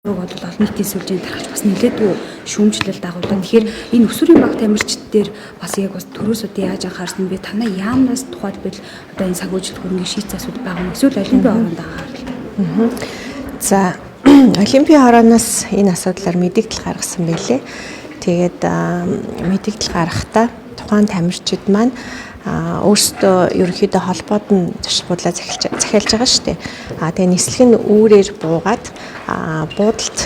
бол олон нийтийн сүлжээнд тархаж бас нэлээдгүй шүүмжлэл дагуулдаг. Тэгэхээр энэ өсвөрийн баг тамирчид дээр бас яг бас төрөөсүүдээ яаж анхаарсан бэ? Танай яамнаас тухайлбал одоо энэ санхүүжилт хөрөнгөний шийц асуудал байгаа юм. Эсвэл олимпийн ороонд байгаа. За олимпийн орооноос энэ асуудлаар мэдээлэл гаргасан байлээ. Тэгээд мэдээлэл гаргахдаа тухайн тамирчид маань өөрсдөө ерөнхийдөө холбоод нь зочдлбуудлаа захиалж байгаа шүү дээ. Тэгээ нислэг нь үүрээр буугаад буудалд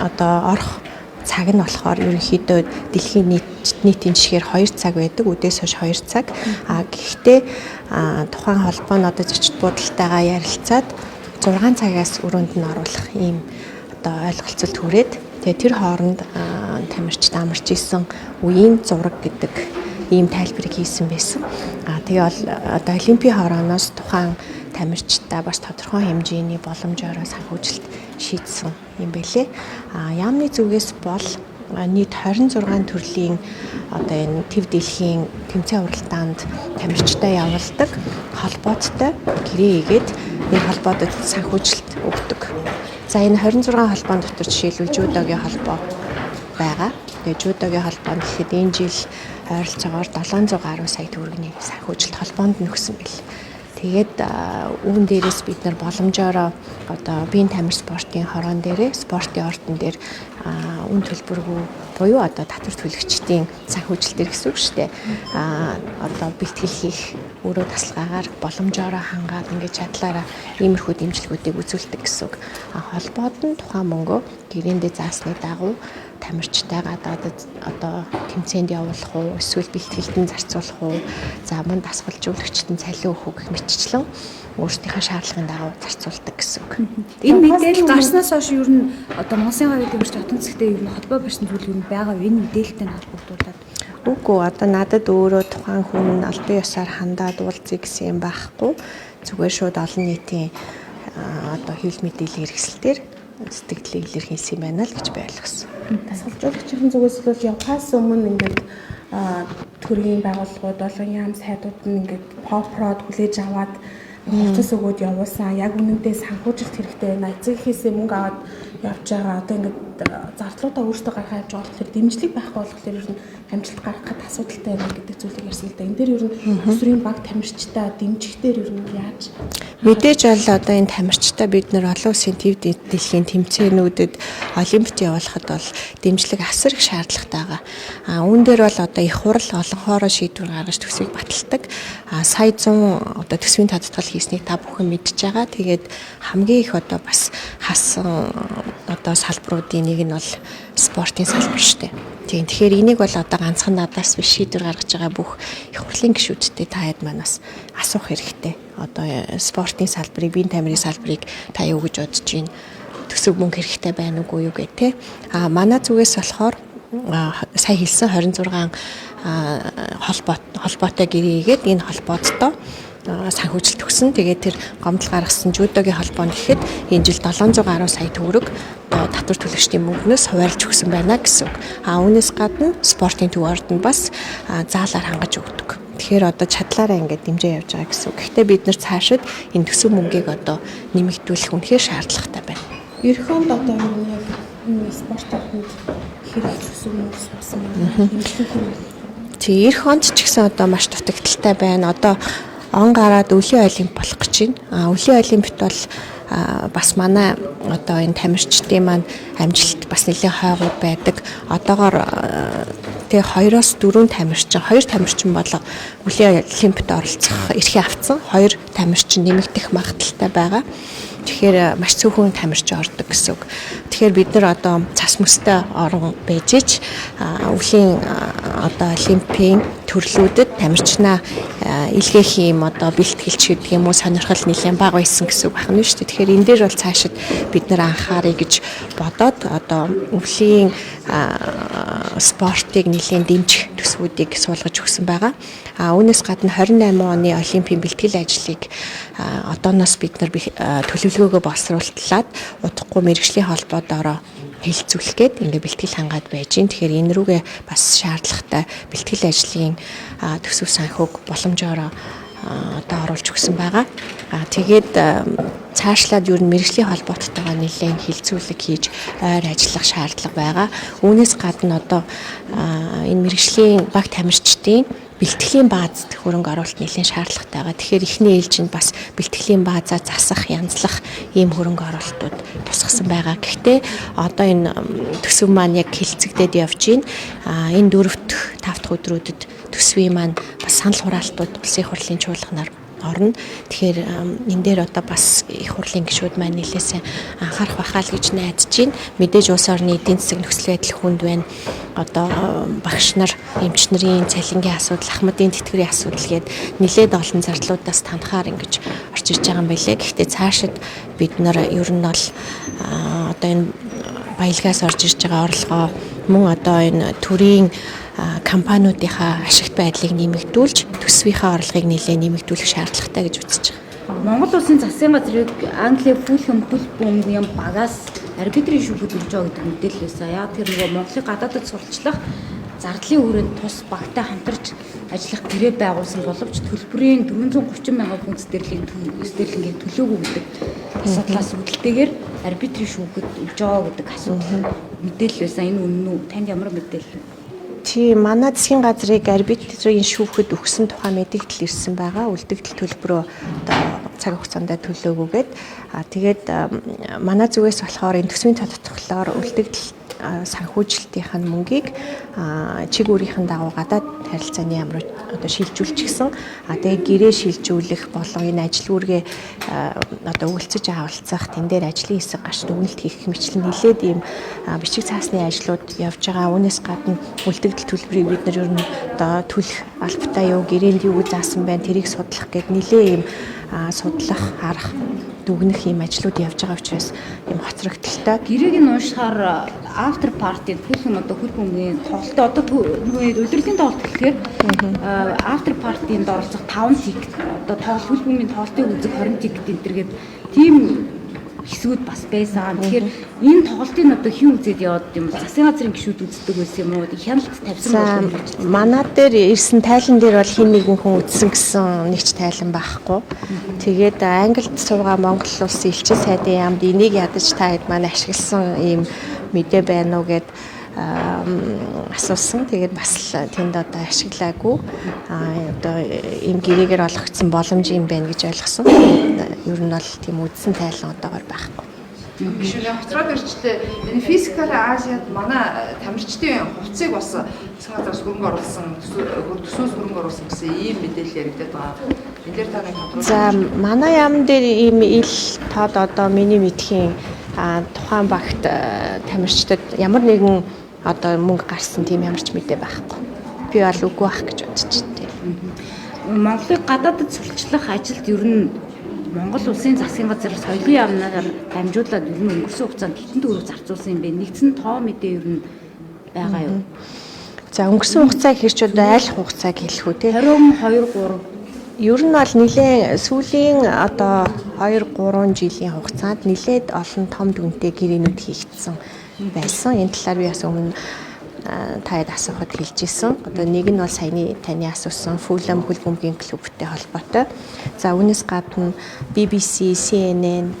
одоо орох цаг нь болохоор ерөнхийдөө дэлхийн нийтийн жишгээр 2 цаг байдаг. Үдээс хойш 2 цаг. Гэхдээ тухайн холбоо нь одоо зочдлбуудалтайгаа ярилцаад 6 цагаас өрөөнд нь оруулах ийм одоо ойлголцолд хүрээд тэгээ тэр хооронд тамирчид амарч исэн үеийн зураг гэдэг ийм тайлбарыг хийсэн байсан. Тэгээ одоо олимпийн хорооноос тухайн тамирчдаа бас тодорхой хэмжээний боломжоор санхүүжилт шийдсэн юм байлээ. Яамны зүгээс бол нийт 26 төрлийн одоо энэ төв дэлхийн тэмцээн уралдаанд тамирчдаа явуулдаг холбооттой гэрээ хийгээд энэ холбоодод санхүүжилт өгдөг. За энэ 26 холбоон дотор жишээлбэл жюдогийн холбоо байгаа. Тэгээ жюдогийн холбоонд гэхэд энэ жил ойролцоогоор 700 гаруй сая төгрөгийн санхүүжилт холбоонд нөхсөн бэл. Тэгээд үүн дээрээс бид нар боломжоор одоо биеийн тамир спортын хороон дээрээ спортын ордон дээр үн төлбөргүй буюу одоо татвар төлөгчдийн санхүүжилтээр гэсэн үг шүү дээ. Одоо бэлтгэл хийх өөрөө тасалгаагаар боломжоор хангаад ингээд чадлаараа иймэрхүү дэмжлэгүүдийг үзүүлдэг гэсэн үг. Холбоод нь тухайн мөнгөө гэрээндээ заасны дагуу тамирчтайгаа одоо тэмцээнд явуулах уу, эсвэл бэлтгэлтэн зарцуулах уу, за мөн дасгалжуулагчдын цалин өгөх гэх мэтчлэн өөрсдийнхээ шаардлагын дагуу зарцуулдаг гэсэн үг. Энэ мэдээлэл гарснаас хойш ер нь одоо Монголын хавь дэмжлэгч хотын зэгтээ ер нь холбоо барьсан зүйл ер нь байгаа юу? Энэ мэдээлэлтэй холбогдуулаад. Үгүй одоо надад өөрөө тухайн хүн албан ёсоор хандаад уулзъя гэсэн юм байхгүй. Зүгээр шууд олон нийтийн одоо хэвлэл мэдээллийн хэрэгсэлээр сэтгэлийг илэрхийлсэн юм байна л гэж ойлгосон. Дасгалжуулагчийн зүгээс бол явахаас өмнө ингээд төрийн байгууллагууд болон яам сайдууд нь ингээд попрод хүлээж аваад хувцас өгөөд явуулсан. Яг үнэндээ санхүүжилт хэрэгтэй байна. Эцэг эхээсээ мөнгө аваад явж байгаа. Одоо ингээд зардлуудаа өөрсдөө гаргаж явж байгаа болохоор дэмжлэг байхгүй болохоор ер нь амжилт гаргахад асуудалтай байна гэдэг зүйлийг ярьсан л да. Энэ дээр ер нь өсвөрийн баг тамирчдаа дэмжихдээ ер нь яаж мэдээж бол одоо энэ тамирчдаа бид нар олон улсын төв дэлхийн тэмцээнүүдэд олимпиад явуулахад бол дэмжлэг асар их шаардлагатай байгаа. Үүн дээр бол одоо их хурал олон хоороо шийдвэр гаргаж төсвийг баталдаг. Сая 100 одоо төсвийн тодтгол хийснийг та бүхэн мэдж байгаа. Тэгээд хамгийн их одоо бас хасан одоо салбаруудын нэг нь бол спортын салбар шүү дээ. Тэгэхээр энийг бол одоо ганцхан надаас биш шийдвэр гаргаж байгаа бүх их хурлын гишүүдтэй та хэд манаас асуух хэрэгтэй. Одоо спортын салбарыг, биеийн тамирын салбарыг та юу гэж бодож байна? Төсөв мөнгө хэрэгтэй байна уугүй юу гэх тээ. Манай зүгээс болохоор сая хэлсэн 26 холбоотой гэрээгээд энэ холбоодтой санхүүжилт өгсөн. Тэгээд тэр гомдол гаргасан жюдогийн холбоонд гэхэд энэ жил 700 гаруй сая төгрөг татвар төлөгчдийн мөнгнөөс хуваарлж өгсөн байна гэсэн үг. Үүнээс гадна спортын төв ордонд бас заалаар хангаж өгдөг. Тэгэхээр одоо чадлаараа ингээд дэмжээ явж байгаа гэсэн үг. Гэхдээ бид нар цаашид энэ төсөв мөнгийг одоо нэмэгдүүлэх үнэхээр шаардлагатай байна. Эх онд одоо яг спорт ордонд хэрэг төсөв мөнгө суусан юм. Эх онд ч гэсэн одоо маш дутагдaltaй байна. Одоо он гараад өвлийн олимп болох гэж байна. Өвлийн олимпиад бол бас манай одоо энэ тамирчдын маань амжилт бас нэлээд хойгууд байдаг. Одоогоор тэгээ 2-4 тамирчин, 2 тамирчин болго өвлийн олимпиад оролцох эрхээ авцсан. 2 тамирчин нэмэгдэх магадaltaй байгаа. Тэгэхээр маш цөөхөн тамирч ордог гэсэн үг. Тэгэхээр бид нар одоо цас мөстэй орон байж ич өвлийн одоо олимпийн төрлүүдэд тамирчнаа илгээх юм одоо бэлтгэлч гэдэг юм уу сонирхол нэлээд бага байсан гэсэн үг байна шүү дээ. Тэгэхээр энэ дээр бол цаашид бид нар анхаарыг гэж бодоод одоо өвлийн спортыг нэлээд дэмжих төсвүүдийг суулгаж өгсөн байгаа. Үүнээс гадна 28 оны олимпийн бэлтгэл ажлыг одооноос бид нар төлөвлөгөөгөө боловсруулаад удахгүй мэргэжлийн холбоодоо хэлэлцүүлэх гээд ингээ бэлтгэл хангаад байж гин. Тэгэхээр энэ рүүгээ бас шаардлагатай бэлтгэл ажлын төсөв санхүүг боломжоор одоо оруулж өгсөн байгаа. Тэгээд цаашлаад ер нь мэргэжлийн холбоотойгоо нэлээд хилцүүлэг хийж ойр ажиллах шаардлага байгаа. Үүнээс гадна одоо энэ мэргэжлийн баг тамирчдын бэлтгэлийн баазд хөрөнгө оруулалт нэлээд шаардлагатай байгаа. Тэгэхээр эхний ээлжинд бас бэлтгэлийн баазаа засах, янзлах ийм хөрөнгө оруулалтууд тусгасан байгаа. Гэхдээ одоо энэ төсөв маань яг хилцэгдээд явж байна. Энэ 4-5 дахь өдрүүдэд төсвийн маань бас санал хураалтууд улсын их хурлын чуулганаар орно. Тэгэхээр энэ дээр одоо бас их хурлын гишүүд маань нэлээсээ анхаарах байхаа л гэж найдаж байна. Мэдээж улс орны эдийн засаг нөхцөл байдал хүнд байна. Одоо багш нар, эмч нарын цалингийн асуудал, ахмадын тэтгэврийн асуудал гээд нэлээд олон зарлуудаас танхаар ингэж орж ирж байгаа юм байлээ. Гэхдээ цаашид бид нар ер нь бол одоо энэ баялгаас орж ирж байгаа орлогоо мөн одоо энэ төрийн компаниудынхаа ашигт байдлыг нэмэгдүүлж төсвийнхаа орлогыг нэлээд нэмэгдүүлэх шаардлагатай гэж үзэж байгаа. Монгол улсын засгийн газрыг Английн Фулхэм хөл бөмбөгийн багаас арбитрийн шүүхэд өгж байгаа гэдэг мэдээлэл байсан. Яг тэр нөгөө Монголыг гадаадд сурталчлах зардлын хүрээнд тус багтай хамтарч ажиллах гэрээ байгуулсан боловч төлбөрийн 430 мянган фунт стерлингийн төлөөгүй гэдэг асуудлаас үүдэлтэйгээр арбитрийн шүүхэд өгж байгаа гэдэг асуудал мэдээлэл байсан. Энэ үнэн үү? Танд ямар мэдээлэл? Тийм, манай засгийн газрыг арбитрийн шүүхэд өгсөн тухай мэдээлэл ирсэн байгаа. Үлдэгдэл төлбөрөө одоо цаг хугацаанд төлөөгүйгээд тэгээд манай зүгээс болохоор энэ төсвийн тодтголоор үлдэгдэл санхүүжилтийнх нь мөнгийг чиг үүрийнхэн дагуу гадаад харилцааны яам руу одоо шилжүүлчихсэн. Тэгээд гэрээ шилжүүлэх болон энэ ажил үүргээ одоо үйлцэж авалцах, тэн дээр ажлын хэсэг гарч дүгнэлт хийх мэтлэн нэлээд ийм бичиг цаасны ажлууд явж байгаа. Үүнээс гадна үлдэгдэл төлбөрийг бид нар ер нь одоо төлөх албатай юу, гэрээнд юу заасан байна, тэрийг судлах гэд нэлээд ийм судлах, харах, дүгнэх ийм ажлууд явж байгаа учраас ийм хоцрогдолтой. Гэрээг нь уушхаар after party бүхэн одоо хөл бөмбөгийн тоглолтоо одоо нөгөө удирдлагын тоглолт гэхээр after party-нд оролцох 5 тикет одоо тоглолт хөл бөмбөгийн тоглолтыг үзэх 20 тикет энтергээд тийм хэсгүүд бас байсан. Тэгэхээр энэ тоглолтын одоо хэн үзээд яваад юм бол засгийн газрын гишүүд үздэг байсан юм уу? Хяналт тавьсан бол манай дээр ирсэн тайлан дээр бол хин нэгэн хүн үзсэн гэсэн нэг ч тайлан байхгүй. Тэгээд Англид суугаа Монгол улсын элчин сайдын яамд энийг ядаж та хэд маань ашигласан ийм мэдээ байна уу гэд асуусан. Тэгээд бас л тэнд одоо ашиглаагүй. Одоо ийм гэрээгээр олгогдсон боломж юм байна гэж ойлгосон. Ер нь бол тийм үдсэн тайлан одоогоор байхгүй. Гишүүний хоцроод ирчлээ. Энэ физикал Азиад манай тамирчдын хувьцыг бас засгийн газраас хөрөнгө оруулсан, төсвөөс хөрөнгө оруулсан гэсэн ийм мэдээлэл яригдаад байгаа. Энэ дээр та нэг тодорхой. За манай яам дээр ийм ил тод одоо миний мэдхийн тухайн багт тамирчдад ямар нэгэн одоо мөнгө гарсан тийм ямар ч мэдээ байхгүй. Би бол үгүй байх гэж бодож байна. Монголыг гадаадд сурталчлах ажилд ер нь Монгол улсын засгийн газар соёлын яамнаар дамжуулаад ер нь өнгөрсөн хугацаанд хитэн төгрөг зарцуулсан юм бэ? Нэгдсэн тоо мэдээ ер нь байгаа юу? За өнгөрсөн хугацааг хэрч одоо айл хугацааг хэлэх үү те? 22 3 ер нь бол нэлээд сүүлийн одоо 2-3 жилийн хугацаанд нэлээд олон том дүнтэй гэрээнүүд хийгдсэн байсан. Энэ талаар би бас өмнө таад асуухад хэлж ирсэн. Одоо нэг нь бол саяны таны асуусан Fulham хөл бөмбөгийн клубтэй холбоотой. За үүнээс гадна BBC, CNN,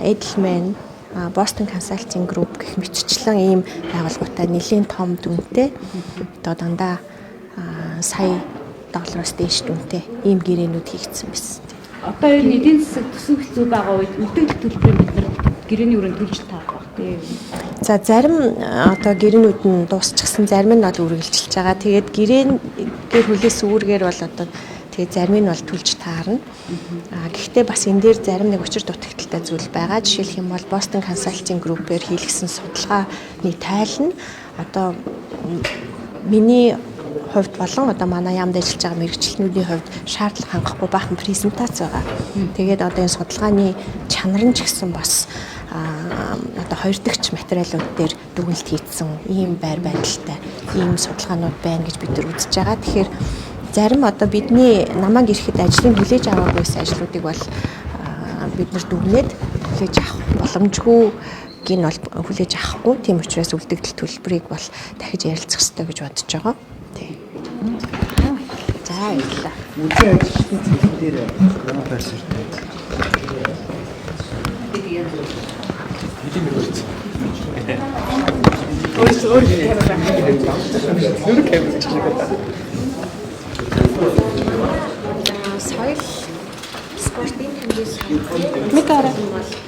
Edelman, Boston Consulting Group гэх мэтчлэн ийм байгууллагуудаа нэлээд том дүнтэй одоо дандаа сая доллароос дээш дүнтэй ийм гэрээнүүд хийгдсэн байсан. Одоо энэ эдийн засаг төсөв хэцүү байгаа үед үлдэгдэл төлбөрийг бид нар гэрээний өрөөнд төлж таарах баг тийм. За зарим одоо гэрээнүүд нь дуусчихсан, зарим нь бол үргэлжилж байгаа. Тэгээд гэрээгээр хүлээс үүргээр бол одоо тэгээд зарим нь бол төлж таарна. Гэхдээ бас энэ дээр зарим нэг учир дутагдaltaй зүйл байгаа. Жишээлх юм бол Boston Consulting Group-ээр хийлгэсэн судалгааны тайл нь одоо миний хувьд болон одоо манай яамд ажиллаж байгаа мэргэжилтнүүдийн хувьд шаардлага хангахгүй баахан презентац байгаа. Тэгээд одоо энэ судалгааны чанар нь ч гэсэн бас одоо хоёр дахь материалууд дээр дүгнэлт хийгдсэн ийм байр байдалтай ийм судалгаанууд байна гэж бид нар үзэж байгаа. Тэгэхээр зарим одоо бидний намайг ирэхэд ажлын хүлээж аваагүй байсан ажлуудыг бол бид нар дүгнээд хүлээж авах боломжгүй гин бол хүлээж авахгүй. Тийм учраас үлдэгдэл төлбөрийг бол дахиж ярилцах хэрэгтэй гэж бодож байгаа. Тийм. За баярлалаа. Үгүй ажилтны цэглэн дээр манай байрс ирдэг. Соёл спортын тэмдгээс мэдээ